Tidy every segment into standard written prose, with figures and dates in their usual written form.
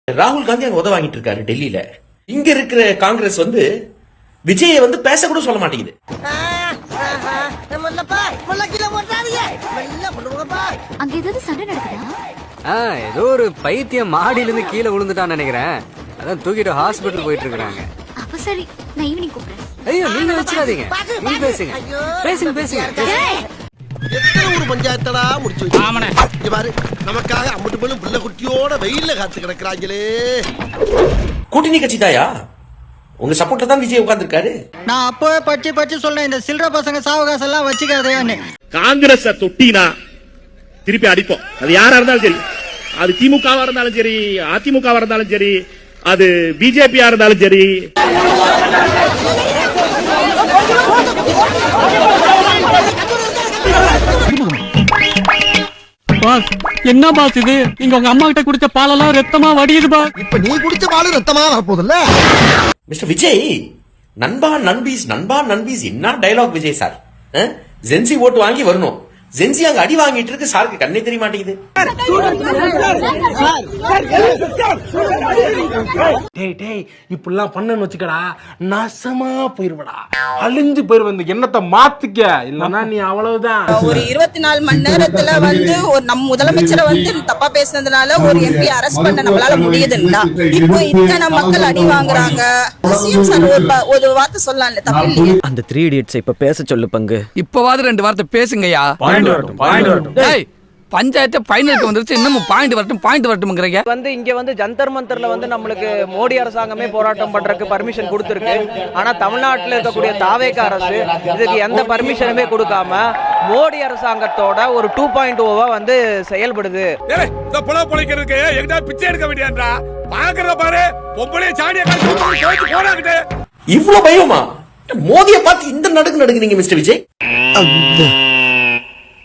ராகுல் காந்தி அங்க உதவ வாங்கிட்டு இருக்காரு டெல்லியில. இங்க இருக்கிற காங்கிரஸ் வந்து விஜயை வந்து பேச கூட சொல்ல மாட்டேங்குது. அங்க ஏதாவது சண்டை நடக்குதா? ஏதோ ஒரு பைத்தியம் மாடியில இருந்து கீழே விழுந்துட்டான்னு நினைக்கிறேன். அதான் தூக்கிட்டு ஹாஸ்பிட்டல் போயிட்டு இருக்காங்க. அப்ப சரி, நான் ஈவினிங் கூப்பிடுறேன். ஐயோ நீங்க வச்சிடாதீங்க, நீங்க பேசுங்க பேசுங்க பேசுங்க. எத்தனை ஒரு பஞ்சாயத்தடா முடிச்சு வச்சு பாரு, நமக்காக அம்பட்டு போலும் பிள்ளை குட்டியோட வெயில்ல காத்து கிடக்குறாங்களே. கூட்டணி கட்சி தாயா, உங்க சப்போர்ட்ல தான் விஜய் உட்கார்ந்துருக்காரு. நான் அப்பவே பச்சு சொல்றேன், இந்த சில்லற பசங்க சாவகாசம் எல்லாம் வச்சுக்காதேன்னு. காங்கிரஸ் தொட்டினா திருப்பி அடிப்போம். அது யாரா இருந்தாலும் சரி, அது திமுகவா இருந்தாலும் சரி, அதிமுகவா இருந்தாலும் சரி, அது பிஜேபியா இருந்தாலும் சரி. என்ன பாஸ் இது? நீங்க உங்க அம்மா கிட்ட குடிச்ச பாலெல்லாம் ரத்தமா வடியுது பா. இப்ப நீ குடிச்ச பாலும் ரத்தமா வரப்போதுல்ல. மிஸ்டர் விஜய், நண்பா நண்பீஸ் என்ன டயலாக் விஜய் சார்? ஜென்சி ஓட்டு வாங்கி வரணும். ஜென்சி அங்க அடி வாங்கிட்டு இருக்கு, சாருக்கு கண்ணே தெரிய மாட்டேங்குது. இப்படிலாம் பண்ணன்னு வச்சுக்கடா, நாசமா போயிருவடா, அழிஞ்சு போயிருவ. எண்ணத்தை மாத்திக்க, இல்லன்னா நீ அவ்வளவுதான். ஒரு 24 மணி நேரத்துல வந்து ஒரு நம்ம முதலமைச்சரை வந்து தப்பா பேசுனதுனால ஒரு எம்பி அரெஸ்ட் பண்ண நம்மளால முடியுதுன்னா, இப்போ இத்தனை மக்கள் அடி வாங்குறாங்க. சிஎம் சார் ஒரு வார்த்தை சொல்லலாம்ல, தப்பு இல்லையே. அந்த 3 இடியட்ஸ் இப்ப பேச சொல்லு பங்கு. இப்பவாது 2 வார்த்தை பேசுங்கய்யா. பஞ்சாயத்து பைனலுக்கு வந்துருச்சு, இன்னும் பாயிண்ட் வரட்டும்ங்கறீங்க. வந்து இங்க வந்து ஜந்தர் மந்தர்ல வந்து நம்மளுக்கு மோடி அரசாங்கமே போராட்டம் பண்றதுக்கு பர்மிஷன் கொடுத்திருக்கு. ஆனா தமிழ்நாட்டில் இருக்கக்கூடிய தாவேக அரசு இதுக்கு எந்த பர்மிஷனுமே கொடுக்காம மோடி அரசாங்கத்தோட ஒரு 2.0 வந்து செயல்படுது. பிச்சை எடுக்க வேண்டியன்றா பாக்குறத பாரு, பொம்பளை சாடிய போறாங்க. இவ்வளவு பயமா? மோதியை பார்த்து இந்த நடுங்குறீங்க மிஸ்டர் விஜய்.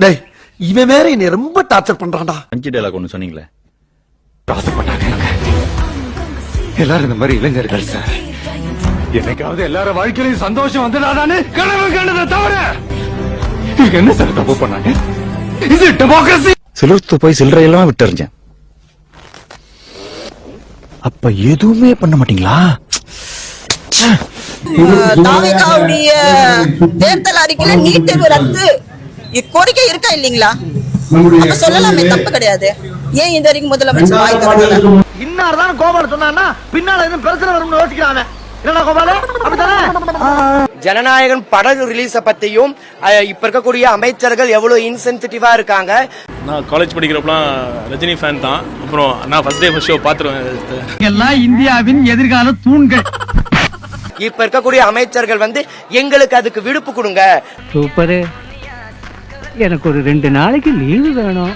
டேய், இவன் வேற என்னை ரொம்ப டார்ச்சர் பண்றான்டா. 5 டயலாக் ஒன்னு சொன்னீங்களே, எல்லாரும் இந்த மாதிரி இளைஞர்கள் சார். என்னைக்காவது எல்லாரும் வாழ்க்கையிலும் சந்தோஷம் வந்துடாதான்னு கனவு கண்டதை தவிர என்ன சார் தப்பு பண்ணாங்க? இது டெமோக்ரஸி. சிலர்த்து போய் சில்லறையெல்லாம் விட்டுறிஞ்சேன், அப்ப எதுவுமே பண்ண மாட்டீங்களா? தாவேகாவுடைய தேர்தல் அறிக்கையில நீட் தேர்வு ரத்து கோரிக்கை இருக்கா இல்லீங்களா? அப்ப சொல்லலாமே, தப்பு கிடையாது. ஏன் இது வரைக்கும் முதலமைச்சர் வாய் திறக்கல? இன்னார்தான் கோபால சொன்னா பின்னால எதுவும் பிரச்சனை வரும்னு யோசிக்கிறாங்க. என்னடா கோபால, அப்படித்தானே? ஜனநாயகன் படம் ரிலீஸ பத்தியும் இப்ப இருக்கக்கூடிய அமைச்சர்கள் எவ்வளவு இன்சென்சிட்டிவா இருக்காங்க. நான் காலேஜ் படிக்கிறப்பலாம் ரஜினி ஃபேன் தான். அப்புறம் நான் ஃபர்ஸ்ட் டே ஃபர்ஸ்ட் ஷோ பாத்துருவேன். எல்லாம் இந்தியாவின் எதிர்கால தூண்கள். இப்ப இருக்கக்கூடிய அமைச்சர்கள் வந்து எங்களுக்கு அதுக்கு விடுப்பு கொடுங்க. சூப்பரு. எனக்கு ஒரு 2 நாளைக்கு லீவு வேணும்.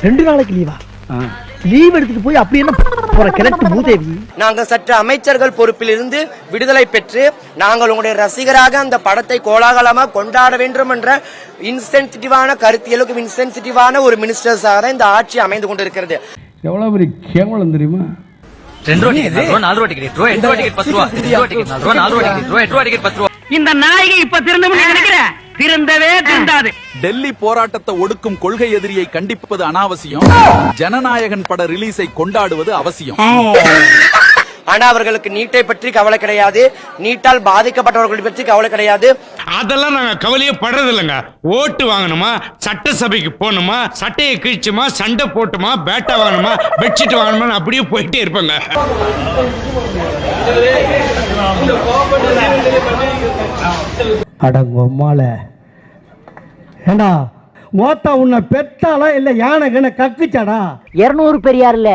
2 நாளைக்கு லீவா? லீவ் எடுத்துட்டு போய் அப்படி என்ன போற கிழக்கு மூதேவி? நாங்கள் சற்று அமைச்சர்கள் பொறுப்பிலிருந்து விடுதலை பெற்று நாங்கள் உங்களுடைய ரசிகராக அந்த படத்தை கோலாகலமாக கொண்டாட வேண்டும் என்ற இன்சென்சிட்டிவான கருத்தியலுக்கும் இன்சென்சிட்டிவான ஒரு மினிஸ்டர்ஸாக இந்த ஆட்சி அமைந்து கொண்டிருக்கிறது. எவ்வளவு பெரிய கேவலம் தெரியுமா? 2 ரூபாய் டிக்கெட், 4 ரூபாய் டிக்கெட், 2 ரூபாய் டிக்கெட் 10 ரூபாய், 2 ரூபாய் டிக்கெட் 4 ரூபாய், 4 ரூபாய் டிக்கெட், 2 ரூபாய் டிக்கெட் 10 ரூபாய். இந்த நாயகி இப்ப திருந்தவும் நினைக்கிறேன், திருந்தவே திருந்தாது. டெல்லி போராட்டத்தை ஒடுக்கும் கொள்கை எதிரியை கண்டிப்பது அனாவசியம், ஜனநாயகன் பட ரிலீஸை கொண்டாடுவது அவசியம். ஆனா அவர்களுக்கு நீட்டை பற்றி கவலை கிடையாது, நீட்டால் பாதிக்கப்பட்டவர்கள் பற்றி கவலை கிடையாது. அதெல்லாம் நாங்க கவலையே படுறது இல்லைங்க. ஓட்டு வாங்கணுமா, சட்டசபைக்கு போகணுமா, சட்டையை கிழிச்சுமா, சண்டை போட்டுமா, பேட்டா வாங்கணுமா, பெட்ஷீட் வாங்கணுமா, அப்படியே போயிட்டே இருப்பாங்க. அடங்கொம்மால ஏண்டா மோத்தா உன்னை பெத்தாளா இல்ல யானை கக்குச்சாடா? 200 பெரியார் இல்ல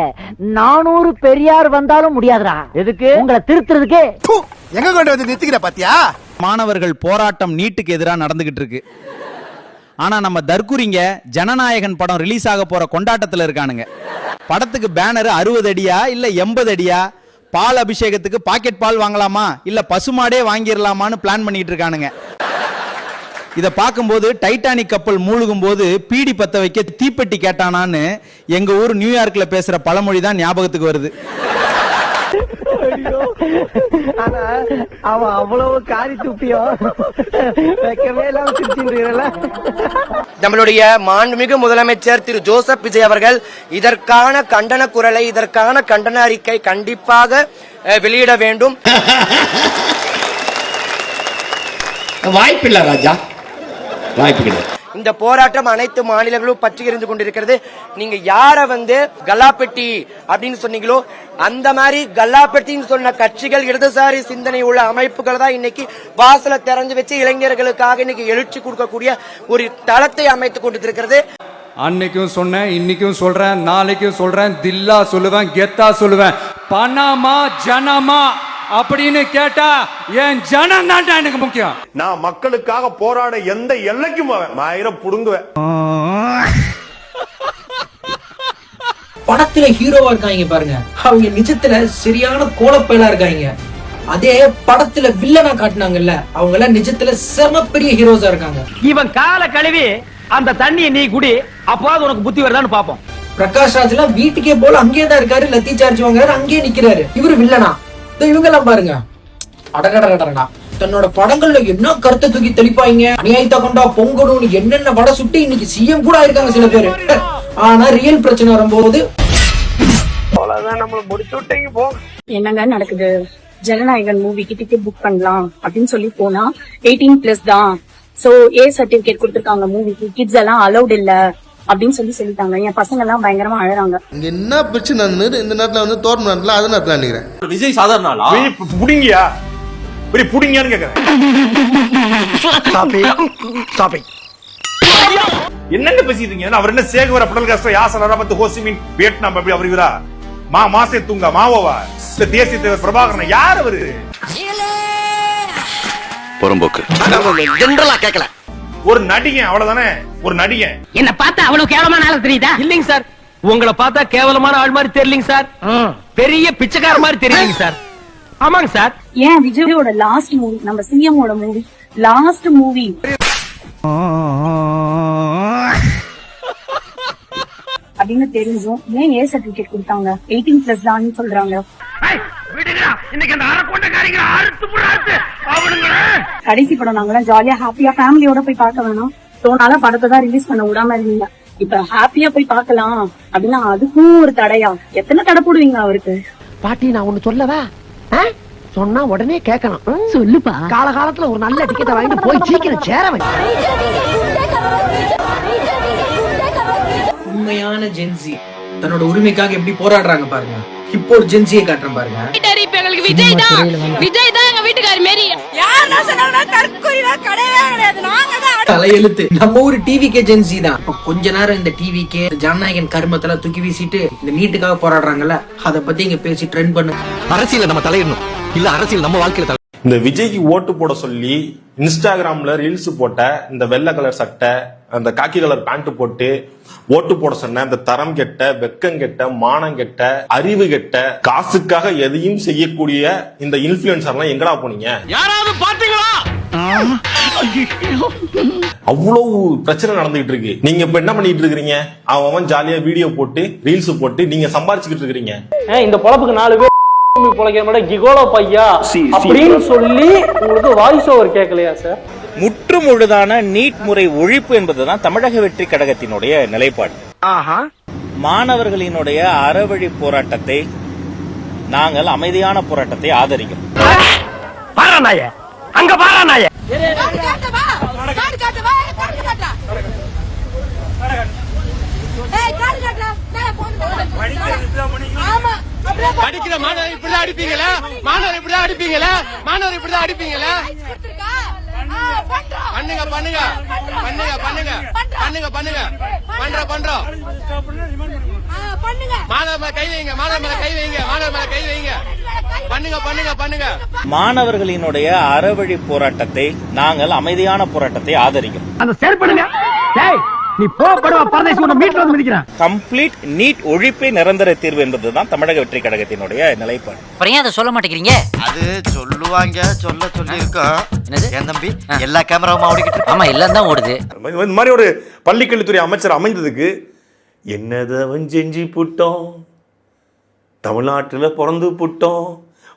400 பெரியார் வந்தாலும் முடியாதுடா. எதுக்கு? உங்களை திருத்துறதுக்கு. எங்க கொண்டு வந்து நிறுத்திக்கிற பாத்தியா? மாணவர்கள் போராட்டம் நீட்டுக்கு எதிராக நடந்துகிட்டு இருக்கு. ஆனா நம்ம தர்குரிங்க ஜனநாயகன் படம் ரிலீஸ் ஆக போற கொண்டாட்டத்துல இருக்கானுங்க. படத்துக்கு பேனர் 60 அடியா இல்ல 80 அடியா? பால் அபிஷேகத்துக்கு பாக்கெட் பால் வாங்கலாமா இல்ல பசுமாடே வாங்கிடலாமான்னு பிளான் பண்ணிட்டு இருக்கானுங்க. இத பார்க்கும்போது டைட்டானிக் கப்பல் மூழ்கும் போது பீடி பத்த வைக்க தீப்பெட்டி கேட்டானான்னு எங்க ஊர் நியூயார்க்ல பேசுற பழமொழி தான் ஞாபகத்துக்கு வருது. ஆனா அவன் அவ்வளவு காரி துப்பியோ வைக்கவே இல்லாம சிரிச்சுன்றீங்களா? நம்மளுடைய மாண்புமிகு முதலமைச்சர் திரு ஜோசப் விஜய் அவர்கள் இதற்கான கண்டன குரலை, இதற்கான கண்டன அறிக்கை கண்டிப்பாக வெளியிட வேண்டும். வாய்ப்பில்லை ராஜா, வாய்ப்பு கிடையாது. இந்த போராட்டம் அனைத்து மாநிலங்களும் பற்றி எறிந்து கொண்டிருக்கிறது. நீங்க யார கல்லாப்பெட்டி அப்படின்னு சொன்னீங்களோ அந்த மாதிரி கல்லாப்பெட்டின்னு சொன்ன கட்சிகள், இடதுசாரி சிந்தனை உள்ள அமைப்புகள் தான் இன்னைக்கு வாசலை திறந்து வச்சு இளைஞர்களுக்காக இன்னைக்கு எழுச்சி கொடுக்கக்கூடிய ஒரு தளத்தை அமைத்துக் கொண்டிருக்கிறது. அன்னைக்கும் சொன்னேன், இன்னைக்கும் சொல்றேன், நாளைக்கும் சொல்றேன், தில்லா சொல்லுவேன், கெத்தா சொல்லுவேன். பணமா ஜனமா அப்படின்னு கேட்டா என் ஜனம் தான் எனக்கு முக்கியம். நான் மக்களுக்காக போராட எந்த எல்லைக்கும் போவேன், 1000 புடுங்குவேன். படத்துல ஹீரோவா இருக்காங்க பாருங்க, அவங்க நிஜத்துல சரியான கோலப்பையில இருக்காங்க. அதே படத்துல வில்லனா காட்டினாங்கல்ல, அவங்க எல்லாம் நிஜத்துல செம பெரிய ஹீரோஸா இருக்காங்க. இவன் கால கழுவி அந்த தண்ணியை நீ குடி, அப்போது உனக்கு புத்தி வருதான்னு பாப்போம். பிரகாஷ் ராஜ் எல்லாம் வீட்டுக்கே போல அங்கேயே தான் இருக்காரு, லத்தி சார்ஜ் வாங்குறாரு, அங்கேயே நிக்கிறாரு. இவரு வில்லனா? இவங்க எல்லாம் பாருங்க, அடகடா தன்னோட படங்கள்ல என்ன கருத்தை தூக்கி தெளிப்பாங்க. அநியாயத்தை கொண்டா பொங்கணும் என்னென்ன வடை சுட்டி இன்னைக்கு சிஎம் கூட ஆயிருக்காங்க சில பேரு. ஆனா ரியல் பிரச்சனை வரும்போது என்னங்க நடக்குது? ஜனநாயகன் மூவிக்கு டிக்கெட் புக் பண்ணலாம் அப்படின்னு சொல்லி போனா 18+ தான். சோ ஏ சர்டிபிகேட் கொடுத்திருக்காங்க மூவிக்கு, கிட்ஸ் எல்லாம் அலௌட் இல்ல அப்படின்னு சொல்லிட்டாங்க. என் பசங்க எல்லாம் பயங்கரமா அழறாங்க. இங்க என்ன பிரச்சனை நடந்தது? இந்த நேரத்துல தோற்ற நேரத்துல அது நேரத்துல நினைக்கிறேன் விஜய் சாதாரண ஆளா? புடிங்கியா பெரிய புடிங்கியான்னு கேக்குறேன். என்னங்க பேசிட்டீங்க? அவர் என்ன சேகுவர படல் கஷ்டம் யாசலரா பத்து ஹோசிமின் வியட்நாம் அப்படி அவர் இவரா மாசே தூங்க மாவோவா தேசிய தலைவர் பிரபாகரன் யார் அவரு? புறம்போக்கு ஜெனரலா கேட்கல. ஒரு நடிகன் அவ்வளவுதானே, ஒரு நடிகன். என்ன பார்த்தா அவ்வளவு கேவலமான ஆள் தெரியுதா? இல்லைங்க சார், உங்களை பார்த்தா கேவலமான ஆள் மாதிரி தெரியலங்க சார், பெரிய பிச்சைக்கார மாதிரி தெரியுங்க சார். ஆமாங்க சார். ஏன் விஜயோட லாஸ்ட் மூவி, நம்ம சிஎம் ஓட மூவி, லாஸ்ட் மூவி அப்படின்னு தெரிஞ்சும் ஏன் ஏ சர்டிபிகேட் கொடுத்தாங்க? 18+ தான் சொல்றாங்க. கடைசி படம் நாங்களாம் ஜாலியா ஹாப்பியா ஃபேமிலியோட போய் பார்க்க வேணாம், சோனால படத்தை தான் ரிலீஸ் பண்ண விடாம இருந்தீங்க. இப்ப ஹாப்பியா போய் பார்க்கலாம் அப்படின்னா அதுக்கும் ஒரு தடையா? எத்தனை தடை போடுவீங்க அவருக்கு? பாட்டி நான் ஒண்ணு சொல்லவா? சொன்னா உடனே கேட்கணும். சொல்லுப்பா. காலகாலத்துல ஒரு நல்ல டிக்கெட்டை வாங்கிட்டு போய் சீக்கிரம் சேர வேண்டும். உண்மையான ஜென்சி தன்னோட உரிமைக்காக எப்படி போராடுறாங்க பாருங்க. இப்போ ஒரு ஜென்சியை காட்டுறேன் பாருங்க. விஜய் தான் எங்க வீட்டுக்காரி மாரி. தலையெழுத்து நம்ம ஒரு டிவிகே ஜென்சி தான். கொஞ்ச நேரம் இந்த டிவிகே ஜனநாயகன் கர்மத்தெல்லாம் தூக்கி வீசிட்டு இந்த நீட்டுக்காக போராடுறாங்கல்ல, அத பத்தி இங்க பேசி ட்ரெண்ட் பண்ணு. அரசியல நம்ம தலையிடணும், இல்ல அரசியல் நம்ம வாழ்க்கையில. இந்த விஜய்க்கு ஓட்டு போட சொல்லி இன்ஸ்டாகிராம்ல ரீல்ஸ் போட்ட இந்த வெள்ளை கலர் சட்டை, அந்த காக்கி கலர் பேண்ட் போட்டு ஓட்டு போட சொன்ன இந்த தரம் கெட்ட, வெக்கம் கெட்ட, மானம் கெட்ட, அறிவு கெட்ட, காசுக்காக எதையும் செய்யக்கூடிய இந்த இன்ஃபுளுசர்லாம் எங்கடா போனீங்க? யாராவது பாத்தீங்களா? அவ்வளவு பிரச்சனை நடந்துகிட்டு இருக்கு. நீங்க இப்ப என்ன பண்ணிட்டு இருக்கீங்க? அவன் ஜாலியா வீடியோ போட்டு ரீல்ஸ் போட்டு நீங்க சம்பாரிச்சுக்கிட்டு இருக்கீங்க. இந்த பொழப்புக்கு 4 பேர் கிகோலோ பையா அப்படின்னு சொல்லி உங்களுக்கு வாய்ஸ் ஓவர் கேட்கலையா சார்? முற்று முழுதான நீட் முறை ஒழிப்பு என்பதுதான் தமிழக வெற்றி கழகத்தினுடைய நிலைப்பாடு. மாணவர்களினுடைய அறவழி போராட்டத்தை நாங்கள் அமைதியான போராட்டத்தை ஆதரிக்கிறோம். அங்க பாராநாய அடிக்கிற மாணவர் இப்படிதான் அடிப்பீங்களா? மாணவர் இப்படிதான் அடிப்பீங்களா? மாணவர் இப்படிதான் அடிப்பீங்களா? பண்ணுங்க பண்ணுங்க பண்ணுங்க பண்ணுங்க பண்ணுங்க பண்ணுங்க பண்றோம் மாணவர் மேல கை வைங்க, மாணவர் மேல கை வைங்க, மாணவர் மேல கை வைங்க. பண்ணுங்க பண்ணுங்க பண்ணுங்க. மாணவர்களினுடைய அறவழி போராட்டத்தை நாங்கள் அமைதியான போராட்டத்தை ஆதரிக்கிறோம். அந்த செயல்படுங்க. நீ போடுவா பரதேசி உன்னை மீட்ல வந்து மிதிக்கிறான். கம்ப்ளீட் நீட் ஒழிப்பே நிரந்தர தீர்வு என்பதுதான் தமிழக வெற்றி கழகத்தினுடைய நிலைப்பாடு. அப்புறம் அதை சொல்ல மாட்டேங்கிறீங்க? அது சொல்லுவாங்க, சொல்லி இருக்கோம். என் தம்பி எல்லா கேமராவும் ஓடிக்கிட்டு. ஆமா எல்லாம் தான் ஓடுது. இந்த மாதிரி ஒரு பள்ளிக்கல்வித்துறை அமைச்சர் அமைந்ததுக்கு என்னதவன் செஞ்சு புட்டோம், தமிழ்நாட்டுல பிறந்து புட்டோம்,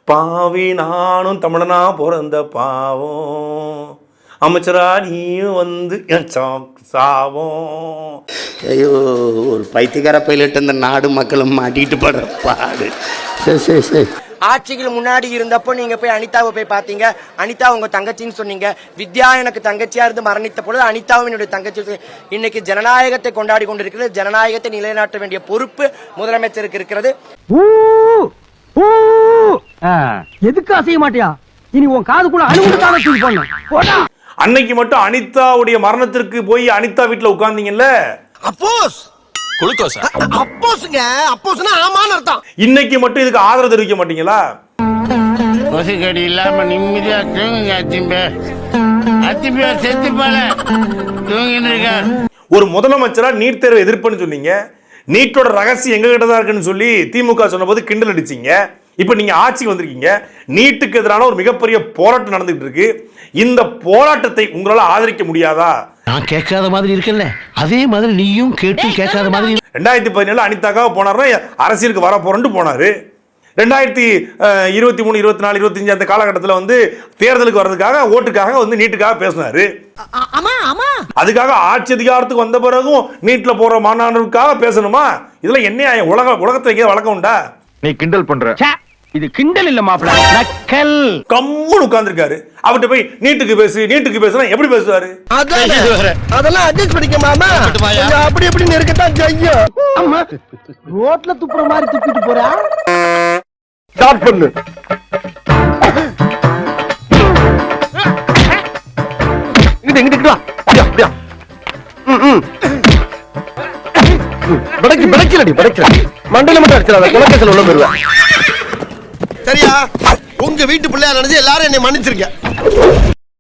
பாவி நானும் தமிழனா பிறந்த பாவம், அமைச்சரா நீயும் வந்து என் சாவோம். ஐயோ, ஒரு பைத்தியக்கார பைலட் இந்த நாடு மக்களும் மாட்டிட்டு படுற பாடு. சரி. ஆட்சிகள் முன்னாடி இருந்தப்போ நீங்க போய் அனிதாவை போய் பாத்தீங்க. அனிதா உங்க தங்கச்சின்னு சொன்னீங்க. வித்யா எனக்கு தங்கச்சியா இருந்து மரணித்த பொழுது அனிதாவும் என்னுடைய தங்கச்சி. இன்னைக்கு ஜனநாயகத்தை கொண்டாடி கொண்டிருக்கிறது. ஜனநாயகத்தை நிலைநாட்ட வேண்டிய பொறுப்பு முதலமைச்சருக்கு இருக்கிறது. எதுக்கு அசைய மாட்டியா? இனி உன் காதுக்குள்ள அணுகுண்டான தூக்கி போடணும். அன்னைக்கு மட்டும் அனிதாவுடைய மரணத்திற்கு போய் அனிதா வீட்டுல உட்கார்ந்தீங்கல்ல, அப்போஸ் குளுக்கோஸா? அப்போஸ்ங்க, அப்போஸ்னா ஆமான்னு அர்த்தம். இன்னைக்கு மட்டும் இதுக்கு ஆதரவு தெரிவிக்க மாட்டீங்களா? கொசுக்கடி இல்லாம நிம்மதியா தூங்குங்க. அத்திம்பே செத்து போல தூங்கின்னு இருக்க. ஒரு முதலமைச்சரா நீட் தேர்வை எதிர்ப்புன்னு சொன்னீங்க. நீட்டோட ரகசியம் எங்க கிட்ட தான் இருக்குன்னு சொல்லி திமுக சொன்ன போது கிண்டல் அடிச்சீங்க. இப்ப நீங்க ஆட்சிக்கு வந்திருக்கீங்க. நீட்டுக்கு எதிரான ஒரு மிகப்பெரிய போராட்டம் நடந்துட்டு இருக்கு. இந்த போராட்டத்தை உங்களால ஆதரிக்க முடியாதா? நான் கேட்காத மாதிரி இருக்கல, அதே மாதிரி நீயும் கேட்டு கேட்காத மாதிரி. 2017 அனிதாக்காக போனாரு, அரசியலுக்கு வர போறேன்னு போனாரு. 2023, 24, 25 அந்த காலகட்டத்தில் வந்து தேர்தலுக்கு வர்றதுக்காக ஓட்டுக்காக வந்து நீட்டுக்காக பேசினாரு. அதுக்காக ஆட்சி அதிகாரத்துக்கு வந்த பிறகும் நீட்ல போற மாணவர்களுக்காக பேசணுமா? இதெல்லாம் என்ன உலகத்துல வழக்கம் உண்டா? நீ கிண்டல் பண்ற. இது கிண்டல் இல்ல மாப்ள, நக்கல். கம்முன்னு உட்கார்ந்திருக்காரு. அவர்கிட்ட போய் நீட்டுக்கு பேசுனா எப்படி பேசுவாரு? அதெல்லாம் அட்ஜஸ்ட் பண்ணிக்க மாமா. அப்படி இருக்கத்தான் செய்யும். ரோட்ல துப்புற மாதிரி துப்பிட்டு போறா. ஸ்டார்ட் பண்ணு. இங்கிட்டு வா. அப்படியா? படைக்கல. மண்டல மட்டும் அடிச்சிடாத, குலக்கேசல் உள்ள போயிருவேன். சரியா? உங்க வீட்டு பிள்ளையா நினைச்சு எல்லாரும் என்னை மன்னிச்சிருக்க.